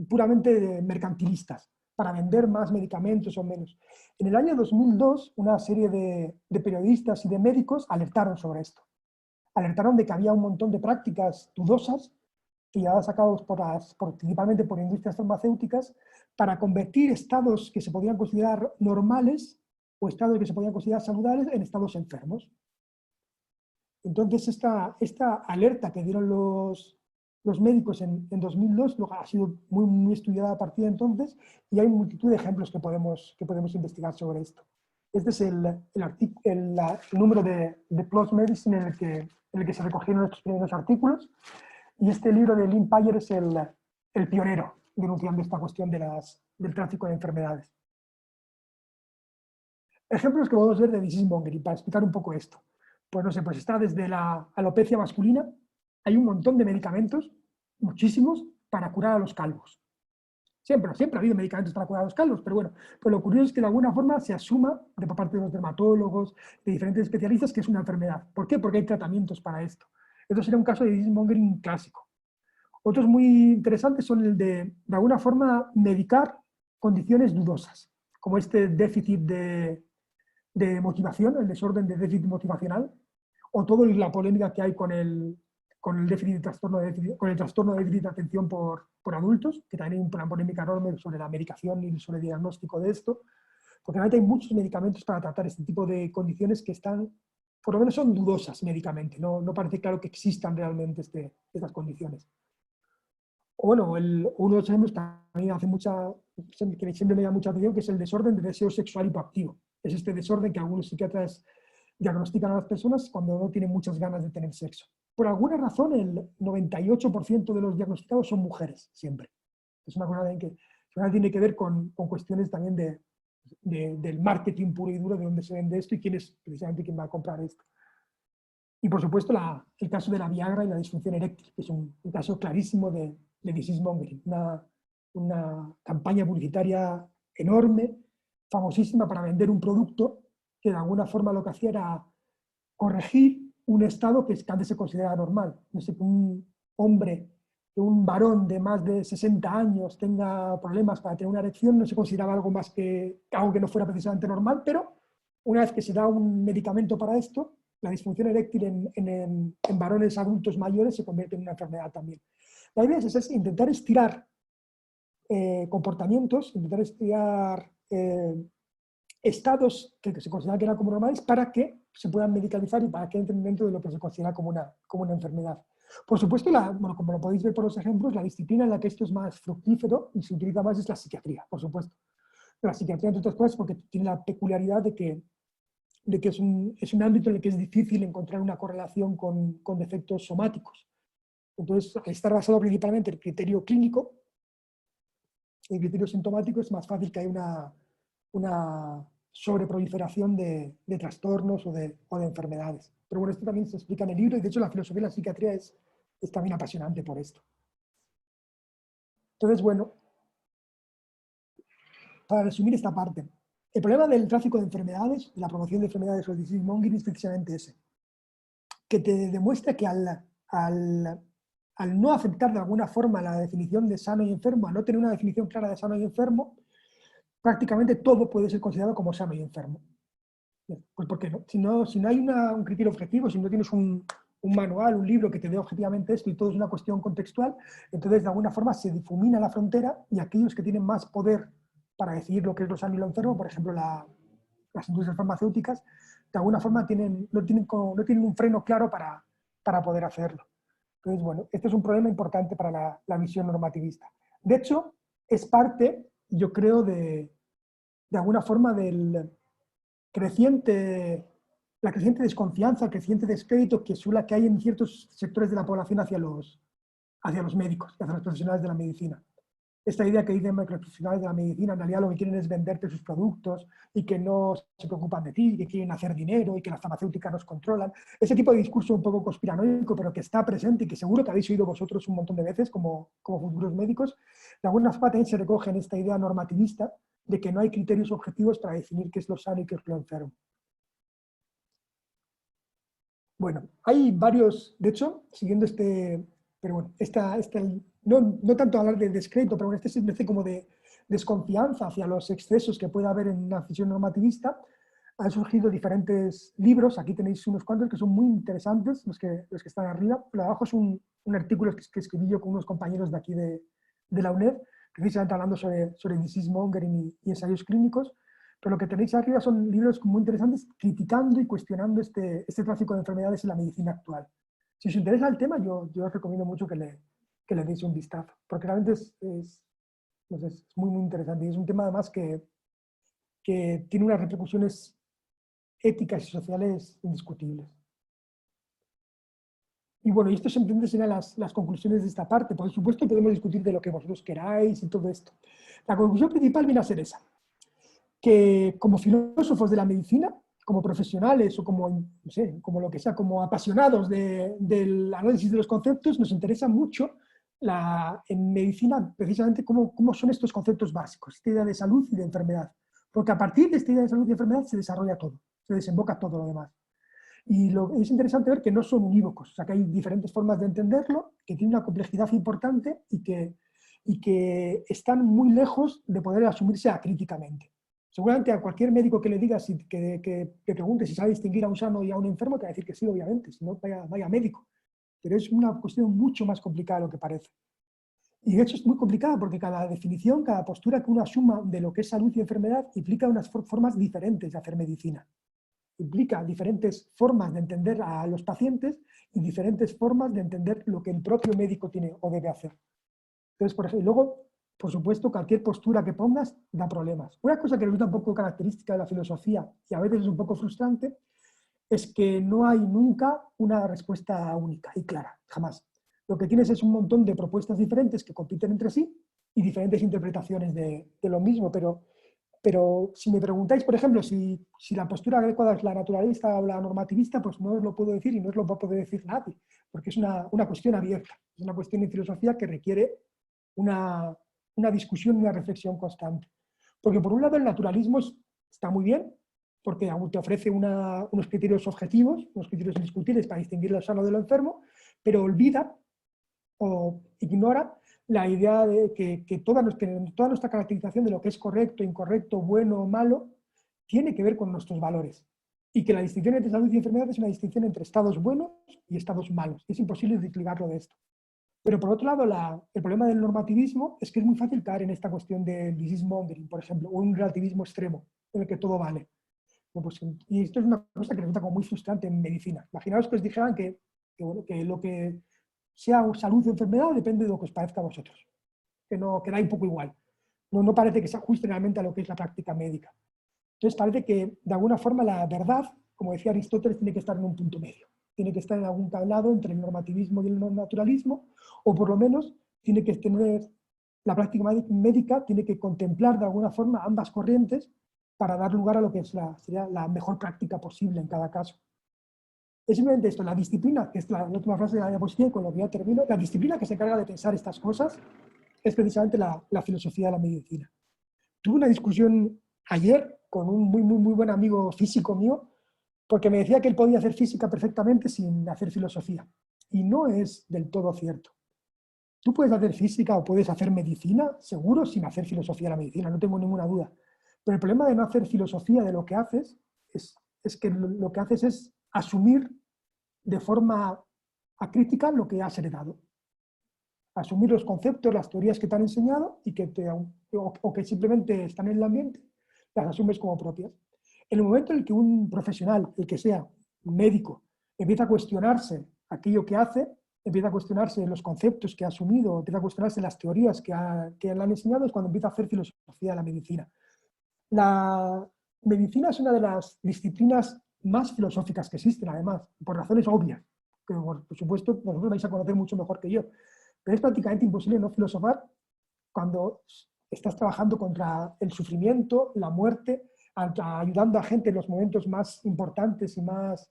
puramente mercantilistas, para vender más medicamentos o menos. En el año 2002, una serie de periodistas y de médicos alertaron sobre esto. Alertaron de que había un montón de prácticas dudosas llevadas a cabo principalmente por industrias farmacéuticas para convertir estados que se podían considerar normales o estados que se podían considerar saludables en estados enfermos. Entonces, esta alerta que dieron los médicos en 2002 ha sido muy estudiada a partir de entonces y hay multitud de ejemplos que podemos investigar sobre esto. Este es el número de PLOS Medicine en el que se recogieron estos primeros artículos. Y este libro de Lynn Payer es el pionero denunciando esta cuestión del tráfico de enfermedades. Ejemplos que podemos ver de disease mongering, para explicar un poco esto. Pues no sé, pues está desde la alopecia masculina, hay un montón de medicamentos, muchísimos, para curar a los calvos. Siempre ha habido medicamentos para curar a los calvos, pero bueno, pues lo curioso es que de alguna forma se asuma, de parte de los dermatólogos, de diferentes especialistas, que es una enfermedad. ¿Por qué? Porque hay tratamientos para esto. Esto sería un caso de disease mongering clásico. Otros muy interesantes son el de alguna forma, medicar condiciones dudosas, como este déficit de motivación, el desorden de déficit motivacional, o toda la polémica que hay con el trastorno de déficit de atención por adultos, que también hay una polémica enorme sobre la medicación y sobre el diagnóstico de esto, porque realmente hay muchos medicamentos para tratar este tipo de condiciones que están, por lo menos son dudosas médicamente, no parece claro que existan realmente estas condiciones. O bueno, uno de los ejemplos que a mí que siempre me llama mucha atención, que es el desorden de deseo sexual hipoactivo. Es este desorden que algunos psiquiatras diagnostican a las personas cuando no tienen muchas ganas de tener sexo. Por alguna razón, el 98% de los diagnosticados son mujeres, siempre. Es una cosa que tiene que ver con cuestiones también del marketing puro y duro, de dónde se vende esto y quién es precisamente quien va a comprar esto. Y por supuesto el caso de la Viagra y la disfunción eréctil, que es un caso clarísimo de disease mongering, una campaña publicitaria enorme, famosísima para vender un producto que de alguna forma lo que hacía era corregir un estado que antes se consideraba normal. No sé, que un varón de más de 60 años tenga problemas para tener una erección no se consideraba algo más que algo que no fuera precisamente normal, pero una vez que se da un medicamento para esto, la disfunción eréctil en varones adultos mayores se convierte en una enfermedad también. La idea es intentar estirar comportamientos, intentar estirar estados que se consideran que eran como normales para que se puedan medicalizar y para que entren dentro de lo que se considera como una enfermedad. Por supuesto, bueno, como lo podéis ver por los ejemplos, la disciplina en la que esto es más fructífero y se utiliza más es la psiquiatría, por supuesto. La psiquiatría, entre otras cosas, porque tiene la peculiaridad de que es un ámbito en el que es difícil encontrar una correlación con defectos somáticos. Entonces, al estar basado principalmente en el criterio clínico, el criterio sintomático, es más fácil que haya una sobreproliferación de trastornos o de enfermedades. Pero bueno, esto también se explica en el libro y de hecho la filosofía de la psiquiatría es también apasionante por esto. Entonces, bueno, para resumir esta parte, el problema del tráfico de enfermedades, de la promoción de enfermedades o el disease mongering es precisamente ese, que te demuestra que al no aceptar de alguna forma la definición de sano y enfermo, al no tener una definición clara de sano y enfermo, prácticamente todo puede ser considerado como sano y enfermo. Pues ¿por qué no? Si no hay un criterio objetivo, si no tienes un manual, un libro que te dé objetivamente esto y todo es una cuestión contextual, entonces de alguna forma se difumina la frontera y aquellos que tienen más poder para decidir lo que es lo sano y lo enfermo, por ejemplo las industrias farmacéuticas, de alguna forma no tienen un freno claro para poder hacerlo. Entonces, bueno, este es un problema importante para la visión normativista. De hecho, es parte, yo creo, de alguna forma la creciente desconfianza, el creciente descrédito que hay en ciertos sectores de la población hacia los médicos, hacia los profesionales de la medicina. Esta idea que dicen que los profesionales de la medicina en realidad lo que quieren es venderte sus productos y que no se preocupan de ti, que quieren hacer dinero y que las farmacéuticas nos controlan. Ese tipo de discurso un poco conspiranoico, pero que está presente y que seguro que habéis oído vosotros un montón de veces como futuros médicos, de alguna forma también se recoge en esta idea normativista de que no hay criterios objetivos para definir qué es lo sano y qué es lo enfermo. Bueno, hay varios, de hecho, siguiendo pero bueno, no tanto hablar de descrédito, pero bueno, se merece como de desconfianza hacia los excesos que puede haber en una visión normativista. Han surgido diferentes libros, aquí tenéis unos cuantos que son muy interesantes, los que están arriba. Pero abajo es un artículo que escribí yo con unos compañeros de aquí de la UNED, precisamente hablando sobre disease mongering y ensayos clínicos. Pero lo que tenéis arriba son libros muy interesantes criticando y cuestionando este tráfico de enfermedades en la medicina actual. Si os interesa el tema, yo os recomiendo mucho que le deis un vistazo, porque realmente no sé, es muy, muy interesante. Y es un tema además que tiene unas repercusiones éticas y sociales indiscutibles. Y bueno, y esto simplemente serán las conclusiones de esta parte. Por supuesto, podemos discutir de lo que vosotros queráis y todo esto. La conclusión principal viene a ser esa, que como filósofos de la medicina, como profesionales o como, no sé, como lo que sea, como apasionados del análisis de los conceptos, nos interesa mucho en medicina precisamente cómo son estos conceptos básicos, esta idea de salud y de enfermedad. Porque a partir de esta idea de salud y enfermedad se desarrolla todo, se desemboca todo lo demás. Y es interesante ver que no son unívocos, o sea, que hay diferentes formas de entenderlo, que tiene una complejidad importante y que están muy lejos de poder asumirse acríticamente. Seguramente a cualquier médico que le digas, que pregunte si sabe distinguir a un sano y a un enfermo, te va a decir que sí, obviamente, si no, vaya médico. Pero es una cuestión mucho más complicada de lo que parece. Y de hecho es muy complicada porque cada definición, cada postura que uno asuma de lo que es salud y enfermedad implica unas formas diferentes de hacer medicina. Implica diferentes formas de entender a los pacientes y diferentes formas de entender lo que el propio médico tiene o debe hacer. Entonces, por ejemplo, y luego, por supuesto, cualquier postura que pongas da problemas. Una cosa que resulta un poco característica de la filosofía y a veces es un poco frustrante es que no hay nunca una respuesta única y clara, jamás. Lo que tienes es un montón de propuestas diferentes que compiten entre sí y diferentes interpretaciones de lo mismo, pero si me preguntáis, por ejemplo, si la postura adecuada es la naturalista o la normativista, pues no os lo puedo decir y no os lo va a poder decir nadie, porque es una cuestión abierta, es una cuestión de filosofía que requiere una discusión y una reflexión constante. Porque por un lado el naturalismo está muy bien, porque aún te ofrece unos criterios objetivos, unos criterios indiscutibles para distinguir lo sano de lo enfermo, pero olvida o ignora la idea de que toda nuestra caracterización de lo que es correcto, incorrecto, bueno o malo, tiene que ver con nuestros valores. Y que la distinción entre salud y enfermedad es una distinción entre estados buenos y estados malos. Es imposible desligarlo de esto. Pero por otro lado, el problema del normativismo es que es muy fácil caer en esta cuestión del disease mongering, por ejemplo, o un relativismo extremo, en el que todo vale. Bueno, pues, y esto es una cosa que resulta como muy frustrante en medicina. Imaginaos que os dijeran bueno, que lo que sea salud o enfermedad depende de lo que os parezca a vosotros, que da un poco igual. No parece que se ajuste realmente a lo que es la práctica médica. Entonces parece que de alguna forma la verdad, como decía Aristóteles, tiene que estar en un punto medio. Tiene que estar en algún lado entre el normativismo y el naturalismo, o por lo menos tiene que tener, la práctica médica tiene que contemplar de alguna forma ambas corrientes para dar lugar a lo que sería la mejor práctica posible en cada caso. Es simplemente esto, la disciplina, que es la última frase de la diapositiva y con lo que ya termino, la disciplina que se encarga de pensar estas cosas es precisamente la filosofía de la medicina. Tuve una discusión ayer con un muy buen amigo físico mío, porque me decía que él podía hacer física perfectamente sin hacer filosofía. Y no es del todo cierto. Tú puedes hacer física o puedes hacer medicina, seguro, sin hacer filosofía de la medicina, no tengo ninguna duda. Pero el problema de no hacer filosofía de lo que haces es que lo que haces es asumir de forma acrítica lo que has heredado. Asumir los conceptos, las teorías que te han enseñado y o que simplemente están en el ambiente, las asumes como propias. En el momento en el que un profesional, el que sea, un médico, empieza a cuestionarse aquello que hace, empieza a cuestionarse los conceptos que ha asumido, empieza a cuestionarse las teorías que le han enseñado, es cuando empieza a hacer filosofía de la medicina. La medicina es una de las disciplinas más filosóficas que existen, además, por razones obvias, que por supuesto vosotros vais a conocer mucho mejor que yo. Pero es prácticamente imposible no filosofar cuando estás trabajando contra el sufrimiento, la muerte, ayudando a gente en los momentos más importantes y más,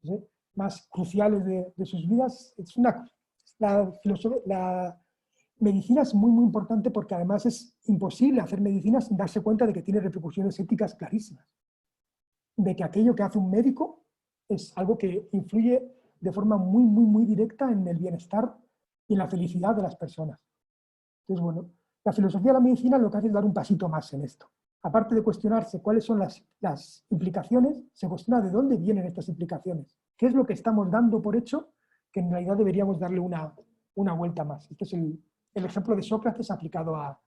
no sé, más cruciales de sus vidas. La medicina es muy importante porque además es imposible hacer medicina sin darse cuenta de que tiene repercusiones éticas clarísimas. De que aquello que hace un médico es algo que influye de forma muy directa en el bienestar y en la felicidad de las personas. Entonces, bueno, la filosofía de la medicina lo que hace es dar un pasito más en esto. Aparte de cuestionarse cuáles son las implicaciones, se cuestiona de dónde vienen estas implicaciones. ¿Qué es lo que estamos dando por hecho que en realidad deberíamos darle una vuelta más? Este es el ejemplo de Sócrates aplicado a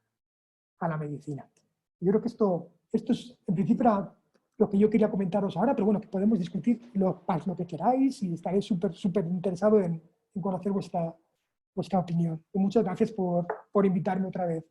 la medicina. Yo creo que esto es, en principio, lo que yo quería comentaros ahora, pero bueno, que podemos discutir lo que queráis y estaré súper interesado en conocer vuestra opinión. Y muchas gracias por invitarme otra vez.